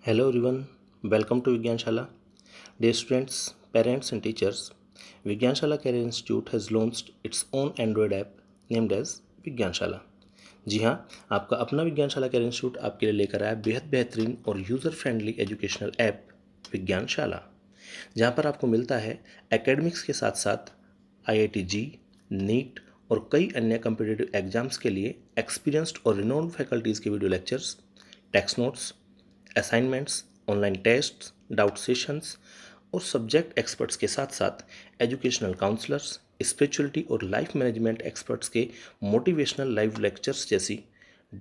Hello everyone, welcome to Vigyanshala. Dear students, parents and teachers, Vigyanshala Career Institute has launched its own Android app named as Vigyanshala. जी हाँ, आपका अपना विज्ञानशाला career institute आपके लिए लेकर आया बेहद बेहतरीन और यूज़र फ्रेंडली एजुकेशनल ऐप विज्ञानशाला, जहाँ पर आपको मिलता है एकेडमिक्स के साथ साथ IIT जी, नीट और कई अन्य कम्पिटिटिव एग्जाम्स के लिए एक्सपीरियंस्ड और रिनोन्ड फैकल्टीज़ के video lectures, text notes, assignments, online test, doubt sessions और सब्जेक्ट एक्सपर्ट्स के साथ साथ एजुकेशनल काउंसलर्स, स्पिरिचुअलिटी और लाइफ मैनेजमेंट एक्सपर्ट्स के मोटिवेशनल लाइव लेक्चर्स जैसी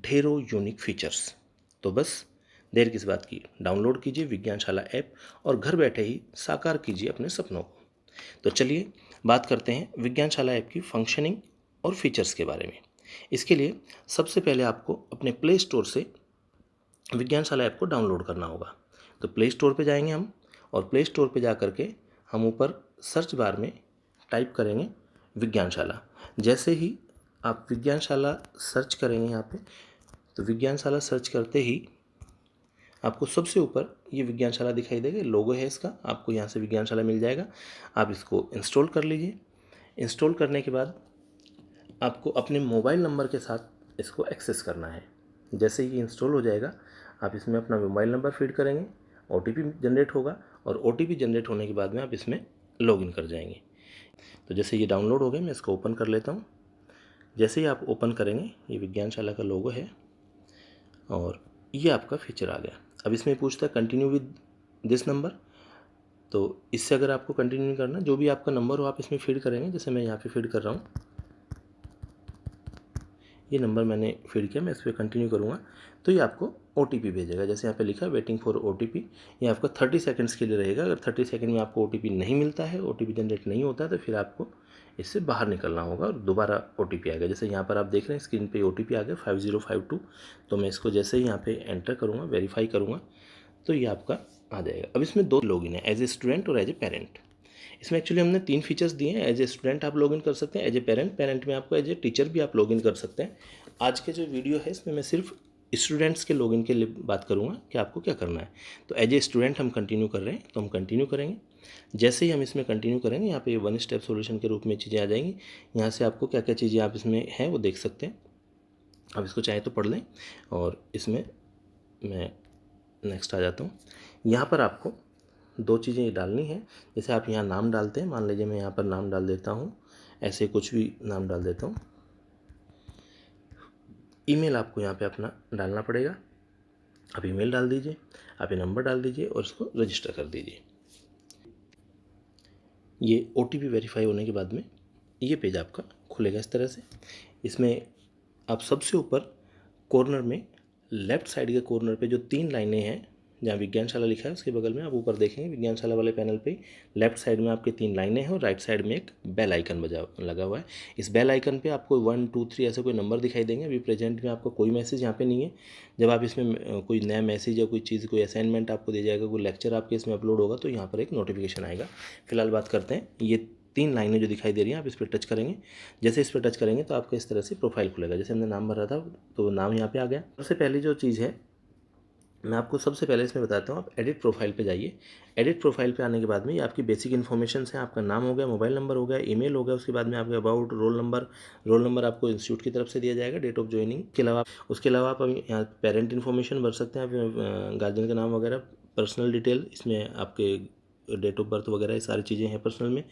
ढेरों यूनिक फीचर्स। तो बस देर किस बात की, डाउनलोड कीजिए विज्ञानशाला ऐप और घर बैठे ही साकार कीजिए अपने सपनों को। तो चलिए बात करते हैं विज्ञानशाला ऐप की फंक्शनिंग और फीचर्स के बारे में। इसके लिए सबसे पहले आपको अपने प्ले स्टोर से विज्ञानशाला ऐप को डाउनलोड करना होगा। तो प्ले स्टोर पे जाएंगे हम और प्ले स्टोर पे जा कर के हम ऊपर सर्च बार में टाइप करेंगे विज्ञानशाला। जैसे ही आप विज्ञानशाला सर्च करेंगे यहाँ पे, तो विज्ञानशाला सर्च करते ही आपको सबसे ऊपर ये विज्ञानशाला दिखाई देगा, लोगो है इसका, आपको यहाँ से विज्ञानशाला मिल जाएगा। आप इसको इंस्टॉल कर लीजिए। इंस्टॉल करने के बाद आपको अपने मोबाइल नंबर के साथ इसको एक्सेस करना है। जैसे ही इंस्टॉल हो जाएगा, आप इसमें अपना मोबाइल नंबर फीड करेंगे, OTP जनरेट होगा और OTP जनरेट होने के बाद में आप इसमें लॉगिन कर जाएंगे। तो जैसे ये डाउनलोड हो गया, मैं इसको ओपन कर लेता हूँ। जैसे ही आप ओपन करेंगे, ये विज्ञानशाला का लोगो है और ये आपका फीचर आ गया। अब इसमें पूछता है कंटिन्यू विद दिस नंबर, तो इससे अगर आपको कंटिन्यू नहीं करना, जो भी आपका नंबर हो आप इसमें फीड करेंगे। जैसे मैं यहाँ पे फीड कर रहा हूँ, ये नंबर मैंने फीड किया, मैं इस पर कंटिन्यू करूँगा तो ये आपको OTP भेजेगा। जैसे यहाँ पे लिखा है वेटिंग फॉर OTP, ये आपका 30 सेकंड्स के लिए रहेगा। अगर 30 सेकंड में आपको OTP नहीं मिलता है, OTP जनरेट नहीं होता है, तो फिर आपको इससे बाहर निकलना होगा और दोबारा OTP आएगा। जैसे यहाँ पर आप देख रहे हैं स्क्रीन पे OTP आ गया 5052। तो मैं इसको जैसे ही यहाँ पे एंटर करूँगा, वेरीफाई करूँगा, तो ये आपका आ जाएगा। अब इसमें 2 लॉगिन है, एज ए स्टूडेंट और एज ए पेरेंट। इसमें एक्चुअली हमने 3 फीचर्स दिए हैं। एज ए स्टूडेंट आप लॉगिन कर सकते हैं, एज ए पेरेंट में आपको एज ए टीचर भी आप लॉगिन कर सकते हैं। आज के जो वीडियो है इसमें मैं सिर्फ स्टूडेंट्स के लॉगिन के लिए बात करूंगा कि आपको क्या करना है। तो एज ए स्टूडेंट हम कंटिन्यू कर रहे हैं, तो हम कंटिन्यू करेंगे। जैसे ही हम इसमें कंटिन्यू करेंगे, यहाँ पे 1 स्टेप सॉल्यूशन के रूप में चीज़ें आ जाएंगी। यहाँ से आपको क्या क्या चीज़ें आप इसमें हैं वो देख सकते हैं। आप इसको चाहे तो पढ़ लें। और इसमें मैं नेक्स्ट आ जाता हूँ। यहाँ पर आपको 2 चीज़ें डालनी है। जैसे आप यहाँ नाम डालते हैं, मान लीजिए मैं यहाँ पर नाम डाल देता हूँ, ऐसे कुछ भी नाम डाल देता हूँ। ईमेल आपको यहाँ पे अपना डालना पड़ेगा। आप ईमेल डाल दीजिए, आप ये नंबर डाल दीजिए और इसको रजिस्टर कर दीजिए। ये OTP वेरीफाई होने के बाद में ये पेज आपका खुलेगा इस तरह से। इसमें आप सबसे ऊपर कॉर्नर में लेफ़्ट साइड के कॉर्नर पे जो 3 लाइनें हैं, जहाँ विज्ञानशाला लिखा है उसके बगल में आप ऊपर देखेंगे विज्ञानशाला वाले पैनल पे लेफ्ट साइड में आपके 3 लाइनें हैं और राइट साइड में एक बेल आइकन लगा हुआ है। इस बेल आइकन पे आपको 1 2 3 ऐसे कोई नंबर दिखाई देंगे। अभी प्रेजेंट में आपको कोई मैसेज यहाँ पे नहीं है। जब आप इसमें कोई नया मैसेज या कोई चीज़, कोई असाइनमेंट आपको दिया जाएगा, कोई लेक्चर आपके इसमें अपलोड होगा, तो यहाँ पर एक नोटिफिकेशन आएगा। फिलहाल बात करते हैं, ये 3 लाइनें जो दिखाई दे रही हैं आप इस पर टच करेंगे। जैसे इस पर टच करेंगे तो आपका इस तरह से प्रोफाइल खुलेगा। जैसे हमने नाम भरा था तो नाम यहाँ पे आ गया। सबसे पहली जो चीज़ है, मैं आपको सबसे पहले इसमें बताता हूँ। आप एडिट प्रोफाइल पे जाइए। एडिट प्रोफाइल पे आने के बाद में ये आपकी बेसिक इन्फॉर्मेशन है। आपका नाम हो गया, मोबाइल नंबर हो गया, ईमेल हो गया, उसके बाद में आपका अबाउट, रोल नंबर आपको इंस्टीट्यूट की तरफ से दिया जाएगा, डेट ऑफ ज्वाइनिंग उसके अलावा आप यहाँ पेरेंट इन्फॉर्मेशन भर सकते हैं, आप गार्जियन का नाम वगैरह, पर्सनल डिटेल, इसमें आपके डेट ऑफ बर्थ वगैरह ये सारी चीज़ें हैं पर्सनल में।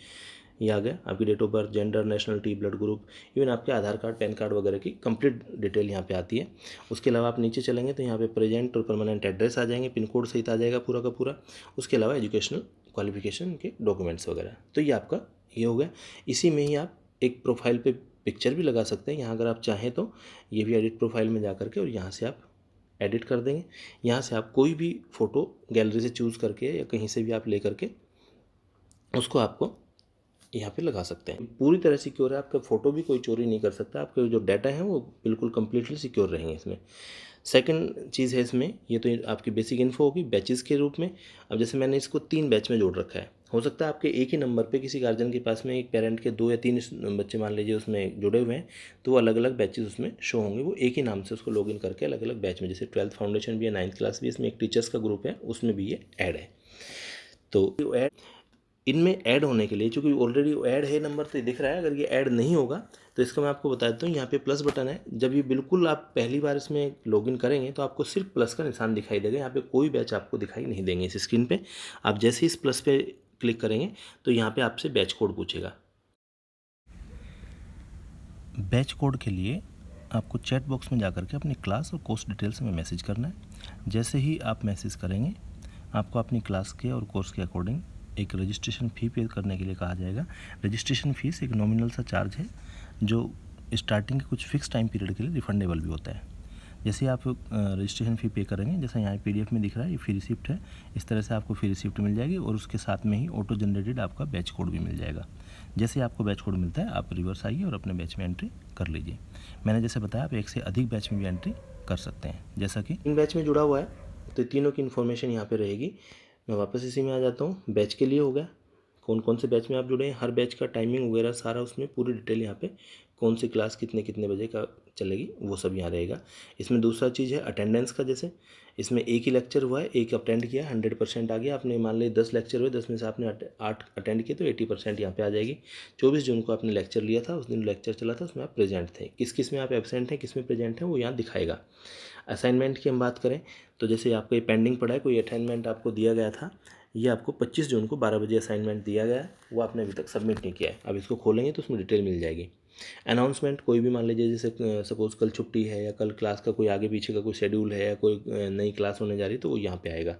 ये आ गया आपकी date of birth, gender, nationality, blood group, even आपके आधार कार्ड, पैन कार्ड वगैरह की कंप्लीट डिटेल यहाँ पे आती है। उसके अलावा आप नीचे चलेंगे तो यहाँ पे प्रेजेंट और परमानेंट एड्रेस आ जाएंगे, पिन कोड सहित आ जाएगा पूरा का पूरा। उसके अलावा एजुकेशनल क्वालिफिकेशन के डॉक्यूमेंट्स वगैरह। तो ये आपका ये हो गया। इसी में ही आप एक प्रोफाइल पे पिक्चर भी लगा सकते हैं। यहाँ अगर आप चाहें तो ये भी एडिट प्रोफाइल में जा करके और यहाँ से आप एडिट कर देंगे। यहाँ से आप कोई भी फ़ोटो गैलरी से चूज़ करके या कहीं से भी आप ले करके उसको आपको यहाँ पे लगा सकते हैं। पूरी तरह सिक्योर है, आपका फ़ोटो भी कोई चोरी नहीं कर सकता। आपके जो डाटा है वो बिल्कुल कम्प्लीटली सिक्योर रहेंगे इसमें। सेकंड चीज़ है इसमें, ये तो आपकी बेसिक इन्फो होगी बैचेस के रूप में। अब जैसे मैंने इसको 3 बैच में जोड़ रखा है, हो सकता है आपके एक ही नंबर पे किसी गार्जियन के पास में एक पेरेंट के 2 या 3 बच्चे मान लीजिए उसमें जुड़े हुए हैं, तो वो अलग अलग बैचेस उसमें शो होंगे, वो एक ही नाम से उसको लॉगिन करके अलग अलग बैच में, जैसे 12th फाउंडेशन भी है, 9th क्लास भी, इसमें एक टीचर्स का ग्रुप है, उसमें भी ये ऐड है। तो ऐड इनमें ऐड होने के लिए, चूँकि ऑलरेडी ऐड है नंबर तो ये दिख रहा है, अगर ये ऐड नहीं होगा तो इसका मैं आपको बता देता हूँ, यहाँ पे प्लस बटन है। जब ये बिल्कुल आप पहली बार इसमें लॉगिन करेंगे तो आपको सिर्फ प्लस का निशान दिखाई देगा, यहाँ पे कोई बैच आपको दिखाई नहीं देंगे इस स्क्रीन पे। आप जैसे ही इस प्लस पे क्लिक करेंगे तो यहाँ पे आपसे बैच कोड पूछेगा। बैच कोड के लिए आपको चैट बॉक्स में जाकर के अपनी क्लास और कोर्स डिटेल्स में मैसेज करना है। जैसे ही आप मैसेज करेंगे आपको अपनी क्लास के और कोर्स के अकॉर्डिंग एक रजिस्ट्रेशन फ़ी पे करने के लिए कहा जाएगा। रजिस्ट्रेशन फ़ीस एक नॉमिनल सा चार्ज है जो स्टार्टिंग के कुछ फिक्स टाइम पीरियड के लिए रिफंडेबल भी होता है। जैसे आप रजिस्ट्रेशन फ़ी पे करेंगे, जैसा यहाँ PDF में दिख रहा है, ये फ्री रिसिप्ट है, इस तरह से आपको फ्री रिसिप्ट मिल जाएगी और उसके साथ में ही ऑटो जनरेटेड आपका बैच कोड भी मिल जाएगा। जैसे आपको बैच कोड मिलता है आप रिवर्स आइए और अपने बैच में एंट्री कर लीजिए। मैंने जैसे बताया आप एक से अधिक बैच में भी एंट्री कर सकते हैं। जैसा कि इन बैच में जुड़ा हुआ है तो तीनों की इन्फॉर्मेशन यहाँ पे रहेगी। मैं वापस इसी में आ जाता हूँ। बैच के लिए हो गया, कौन कौन से बैच में आप जुड़े हैं, हर बैच का टाइमिंग वगैरह सारा उसमें पूरी डिटेल यहाँ पे, कौन सी क्लास कितने कितने बजे का चलेगी वो सब यहाँ रहेगा। इसमें दूसरा चीज़ है अटेंडेंस का। जैसे इसमें एक ही लेक्चर हुआ है, एक अटेंड किया, 100% आ गया। आपने मान लिया 10 लेक्चर हुए, 10 में से आपने 8 अटेंड किए तो 80% यहाँ पे आ जाएगी। 24 जून को आपने लेक्चर लिया था, उस दिन लेक्चर चला था, उसमें आप प्रेजेंट थे। किस किस में आप एब्सेंट हैं, किस में प्रेजेंट हैं वो यहाँ दिखाएगा। असाइनमेंट की हम बात करें तो जैसे आपका ये पेंडिंग पड़ा है, कोई असाइनमेंट आपको दिया गया था, ये आपको 25 जून को 12 बजे असाइनमेंट दिया गया है, वो आपने अभी तक सबमिट नहीं किया है। अब इसको खोलेंगे तो उसमें डिटेल मिल जाएगी। अनाउंसमेंट कोई भी मान लीजिए, जैसे सपोज़ कल छुट्टी है या कल क्लास का कोई आगे पीछे का कोई शेड्यूल है या कोई नई क्लास होने जा रही है तो वो यहाँ पे आएगा।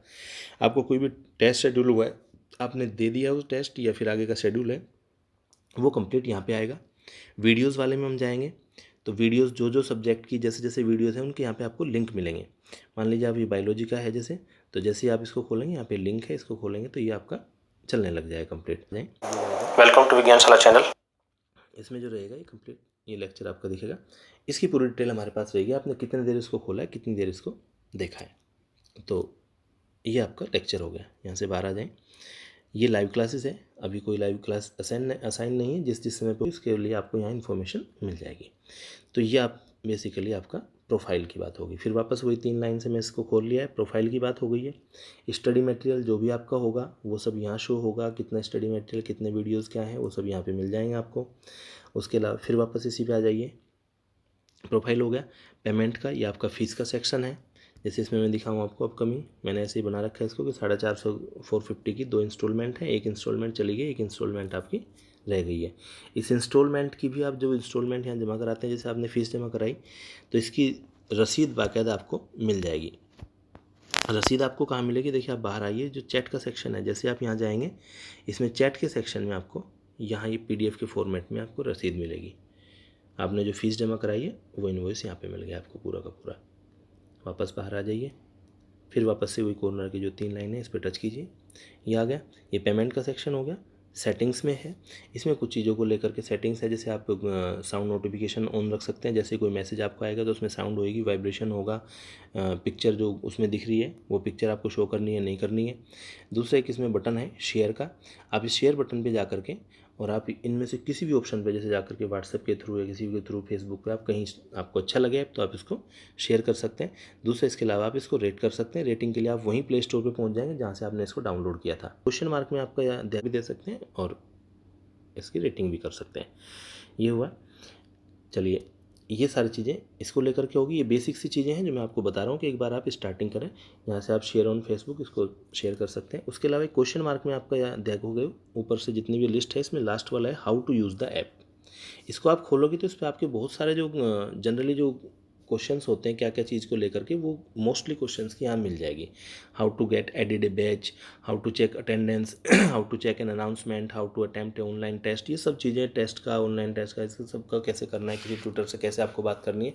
आपको कोई भी टेस्ट शेड्यूल हुआ है, आपने दे दिया उस टेस्ट या फिर आगे का शेड्यूल है, वो कंप्लीट यहाँ पे आएगा। वीडियोज़ वाले में हम जाएंगे तो वीडियोज़ जो जो सब्जेक्ट की जैसे जैसे वीडियोज़ हैं उनके यहाँ पे आपको लिंक मिलेंगे। मान लीजिए आप ये बायोलॉजी का है जैसे, तो जैसे ही आप इसको खोलेंगे यहाँ पे लिंक है, इसको खोलेंगे तो ये आपका चलने लग जाएगा complete. Welcome to Vigyanshala channel. इसमें जो रहेगा ये कंप्लीट ये लेक्चर आपका दिखेगा। इसकी पूरी डिटेल हमारे पास रहेगी, आपने कितनी देर इसको खोला है, कितनी देर इसको देखा है। तो ये आपका लेक्चर हो गया। यहाँ से बाहर आ जाएँ। ये लाइव क्लासेस है, अभी कोई लाइव क्लास असाइन नहीं है। जिस समय पर इसके लिए आपको यहाँ इन्फॉर्मेशन मिल जाएगी। तो ये आप बेसिकली आपका प्रोफाइल की बात होगी। फिर वापस वही 3 लाइन से मैं इसको खोल लिया है, प्रोफाइल की बात हो गई है। स्टडी मटेरियल जो भी आपका होगा वो सब यहाँ शो होगा, कितना स्टडी मटेरियल, कितने वीडियोज़ क्या हैं वो सब यहाँ पे मिल जाएंगे आपको। उसके अलावा फिर वापस इसी पे आ जाइए। प्रोफाइल हो गया। पेमेंट का, ये आपका फ़ीस का सेक्शन है। जैसे इसमें मैं दिखाऊँ आपको अपकमिंग, मैंने ऐसे ही बना रखा है इसको कि 450 450 की 2 इंस्टॉलमेंट है। एक इंस्टॉलमेंट चली गई, एक इंस्टॉलमेंट आपकी रह गई है। इस इंस्टॉलमेंट की भी आप जो इंस्टॉलमेंट यहाँ जमा कराते हैं, जैसे आपने फ़ीस जमा कराई तो इसकी रसीद बाकायदा आपको मिल जाएगी। रसीद आपको कहाँ मिलेगी, देखिए आप बाहर आइए, जो चैट का सेक्शन है, जैसे आप यहाँ जाएंगे इसमें चैट के सेक्शन में आपको यहाँ ये PDF के फॉर्मेट में आपको रसीद मिलेगी। आपने जो फ़ीस जमा कराई है वो इनवॉइस यहाँ पे मिल गया आपको पूरा का पूरा। वापस बाहर आ जाइए, फिर वापस से वही कॉर्नर की जो 3 लाइन है इस पर टच कीजिए, ये आ गया। ये पेमेंट का सेक्शन हो गया। सेटिंग्स में है, इसमें कुछ चीज़ों को लेकर के सेटिंग्स है। जैसे आप साउंड नोटिफिकेशन ऑन रख सकते हैं, जैसे कोई मैसेज आपको आएगा तो उसमें साउंड होएगी, वाइब्रेशन होगा। पिक्चर जो उसमें दिख रही है वो पिक्चर आपको शो करनी है नहीं करनी है। दूसरा एक इसमें बटन है शेयर का, आप इस शेयर बटन पे जा करके और आप इनमें से किसी भी ऑप्शन पे, जैसे जाकर के व्हाट्सएप के थ्रू या किसी के थ्रू फेसबुक पे, आप कहीं आपको अच्छा लगे तो आप इसको शेयर कर सकते हैं। दूसरा इसके अलावा आप इसको रेट कर सकते हैं। रेटिंग के लिए आप वहीं प्ले स्टोर पे पहुंच जाएंगे जहां से आपने इसको डाउनलोड किया था। क्वेश्चन मार्क में आपका ध्यान भी दे सकते हैं और इसकी रेटिंग भी कर सकते हैं। ये हुआ। चलिए, ये सारी चीज़ें इसको लेकर के होगी। ये बेसिक सी चीज़ें हैं जो मैं आपको बता रहा हूँ कि एक बार आप स्टार्टिंग करें। यहाँ से आप शेयर ऑन फेसबुक इसको शेयर कर सकते हैं। उसके अलावा एक क्वेश्चन मार्क में आपका यहाँ देखोगे ऊपर से जितनी भी लिस्ट है इसमें लास्ट वाला है how to use the app. इसको आप खोलोगे तो इस पर आपके बहुत सारे जो जनरली जो क्वेश्चंस होते हैं क्या क्या चीज़ को लेकर के, वो मोस्टली क्वेश्चंस की यहाँ मिल जाएगी। How to get added a batch, how to check attendance, how to check an announcement, how to attempt a online test, ये सब चीज़ें, टेस्ट का, ऑनलाइन टेस्ट का, इसका सबका कैसे करना है, किसी ट्यूटर से कैसे आपको बात करनी है,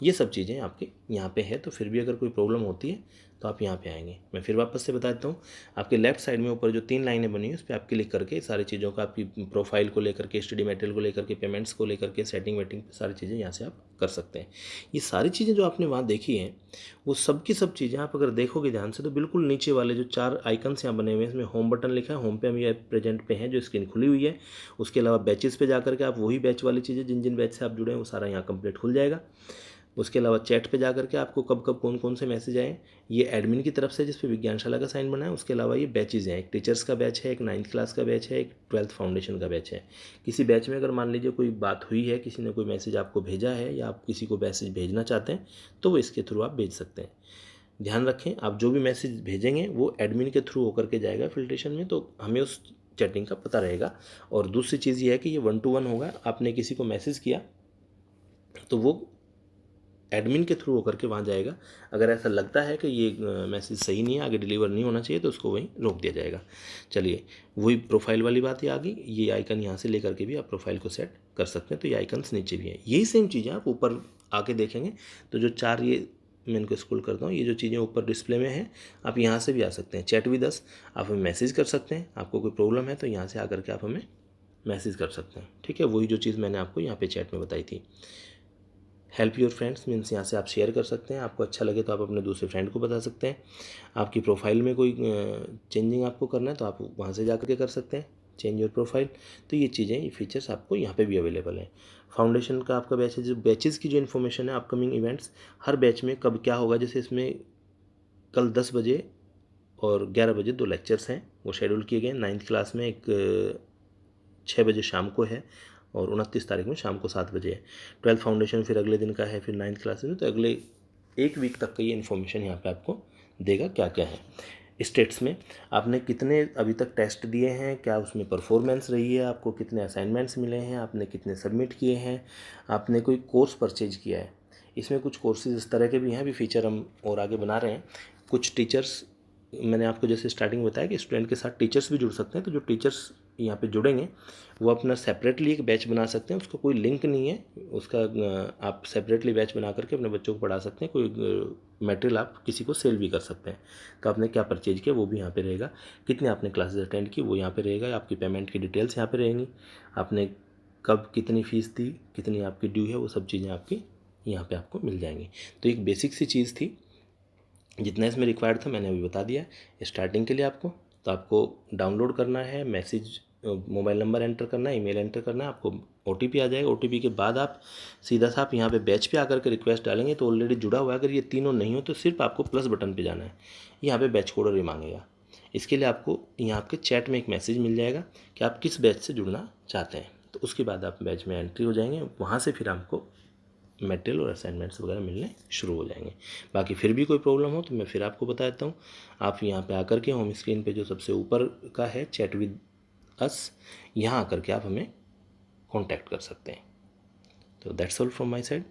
ये सब चीज़ें आपके यहाँ पे है। तो फिर भी अगर कोई प्रॉब्लम होती है तो आप यहाँ पे आएंगे। मैं फिर वापस से बता देता हूँ, आपके लेफ्ट साइड में ऊपर जो 3 लाइनें बनी है उस पर आप क्लिक करके सारी चीज़ों का, आपकी प्रोफाइल को लेकर के, स्टडी मटेरियल को लेकर के, पेमेंट्स को लेकर के, सेटिंग वेटिंग सारी चीज़ें यहाँ से आप कर सकते हैं। ये सारी चीज़ें जो आपने वहाँ देखी हैं वो सब की सब चीज़ें आप अगर देखोगे ध्यान से तो बिल्कुल नीचे वाले जो 4 आइकन्स यहाँ बने हुए हैं, इसमें होम बटन लिखा है, होम पे हम ये प्रेजेंट पे हैं जो स्क्रीन खुली हुई है। उसके अलावा बैचेस पे जाकर के आप वही बैच वाली चीज़ें जिन जिन बैच से आप जुड़े हैं वो सारा यहाँ कंप्लीट खुल जाएगा। उसके अलावा चैट पे जा करके आपको कब कब कौन कौन से मैसेज आए, ये एडमिन की तरफ से जिस पे विज्ञानशाला का साइन बना है। उसके अलावा ये बैचेज हैं, एक टीचर्स का बैच है, एक 9th क्लास का बैच है, एक 12th फाउंडेशन का बैच है। किसी बैच में अगर मान लीजिए कोई बात हुई है, किसी ने कोई मैसेज आपको भेजा है या आप किसी को मैसेज भेजना चाहते हैं तो वो इसके थ्रू आप भेज सकते हैं। ध्यान रखें, आप जो भी मैसेज भेजेंगे वो एडमिन के थ्रू होकर के जाएगा फिल्ट्रेशन में, तो हमें उस चैटिंग का पता रहेगा। और दूसरी चीज़ ये है कि ये 1 to 1 होगा। आपने किसी को मैसेज किया तो वो एडमिन के थ्रू होकर के वहाँ जाएगा। अगर ऐसा लगता है कि ये मैसेज सही नहीं है, आगे डिलीवर नहीं होना चाहिए, तो उसको वहीं रोक दिया जाएगा। चलिए, वही प्रोफाइल वाली बात ही आ गई। ये आइकन यहाँ से लेकर के भी आप प्रोफाइल को सेट कर सकते हैं। तो ये आइकन्स नीचे भी हैं। यही सेम चीज़ें आप ऊपर आके देखेंगे तो जो 4 ये मैं इनको स्क्रॉल करता हूँ, ये जो चीज़ें ऊपर डिस्प्ले में हैं आप यहाँ से भी आ सकते हैं। चैट विद अस, आप हमें मैसेज कर सकते हैं। आपको कोई प्रॉब्लम है तो यहाँ से आकर के आप हमें मैसेज कर सकते हैं। ठीक है, वही जो चीज़ मैंने आपको यहाँ पे चैट में बताई थी। हेल्प योर फ्रेंड्स मीन्स यहाँ से आप शेयर कर सकते हैं। आपको अच्छा लगे तो आप अपने दूसरे फ्रेंड को बता सकते हैं। आपकी प्रोफाइल में कोई चेंजिंग आपको करना है तो आप वहाँ से जा कर के कर सकते हैं, चेंज योर प्रोफाइल। तो ये चीज़ें, ये फीचर्स आपको यहाँ पे भी अवेलेबल हैं। फाउंडेशन का आपका बैच है, जो बैचेज़ की जो इन्फॉर्मेशन है, अपकमिंग इवेंट्स, हर बैच में कब क्या होगा। जैसे इसमें कल 10 बजे और 11 बजे 2 लेक्चर्स हैं, वो शेड्यूल किए गए। 9th क्लास में एक 6 बजे शाम को है और 29 तारीख में शाम को 7 बजे है। 12th फाउंडेशन फिर अगले दिन का है, फिर 9th क्लास में। तो अगले 1 वीक तक का ये इन्फॉर्मेशन यहाँ पे आपको देगा क्या क्या है। स्टेट्स में आपने कितने अभी तक टेस्ट दिए हैं, क्या उसमें परफॉर्मेंस रही है, आपको कितने असाइनमेंट्स मिले हैं, आपने कितने सबमिट किए हैं, आपने कोई कोर्स परचेज किया है। इसमें कुछ कोर्सेज इस तरह के भी हैं, अभी फीचर हम और आगे बना रहे हैं। कुछ टीचर्स, मैंने आपको जैसे स्टार्टिंग बताया कि स्टूडेंट के साथ टीचर्स भी जुड़ सकते हैं। तो जो टीचर्स यहाँ पे जुड़ेंगे वो अपना सेपरेटली एक बैच बना सकते हैं। उसका कोई लिंक नहीं है, उसका आप सेपरेटली बैच बना करके अपने बच्चों को पढ़ा सकते हैं। कोई मटेरियल आप किसी को सेल भी कर सकते हैं। तो आपने क्या परचेज किया वो भी यहाँ पे रहेगा, कितने आपने क्लासेस अटेंड की वो यहाँ पे रहेगा, आपकी पेमेंट की डिटेल्स यहाँ पे रहेंगी, आपने कब कितनी फ़ीस दी, कितनी आपकी ड्यू है, वो सब चीज़ें आपकी यहाँ पर आपको मिल जाएंगी। तो एक बेसिक सी चीज़ थी, जितना इसमें रिक्वायर्ड था मैंने अभी बता दिया। स्टार्टिंग के लिए आपको, तो आपको डाउनलोड करना है, मैसेज मोबाइल नंबर एंटर करना है, ईमेल एंटर करना है, आपको OTP आ जाएगा। OTP के बाद आप सीधा सा आप यहाँ पे बैच पे आकर के रिक्वेस्ट डालेंगे तो ऑलरेडी जुड़ा हुआ है। अगर ये तीनों नहीं हो तो सिर्फ आपको प्लस बटन पे जाना है, यहाँ पे बैच कोड ही मांगेगा। इसके लिए आपको यहाँ आपके चैट में एक मैसेज मिल जाएगा कि आप किस बैच से जुड़ना चाहते हैं। तो उसके बाद आप बैच में एंट्री हो जाएंगे, वहाँ से फिर आपको मटेरियल और असाइनमेंट्स वगैरह मिलने शुरू हो जाएंगे। बाकी फिर भी कोई प्रॉब्लम हो तो मैं फिर आपको बता देता हूँ। आप यहाँ पे आकर के होम स्क्रीन पे जो सबसे ऊपर का है चैट विद अस, यहाँ आकर के आप हमें कांटेक्ट कर सकते हैं। तो that's all from my side.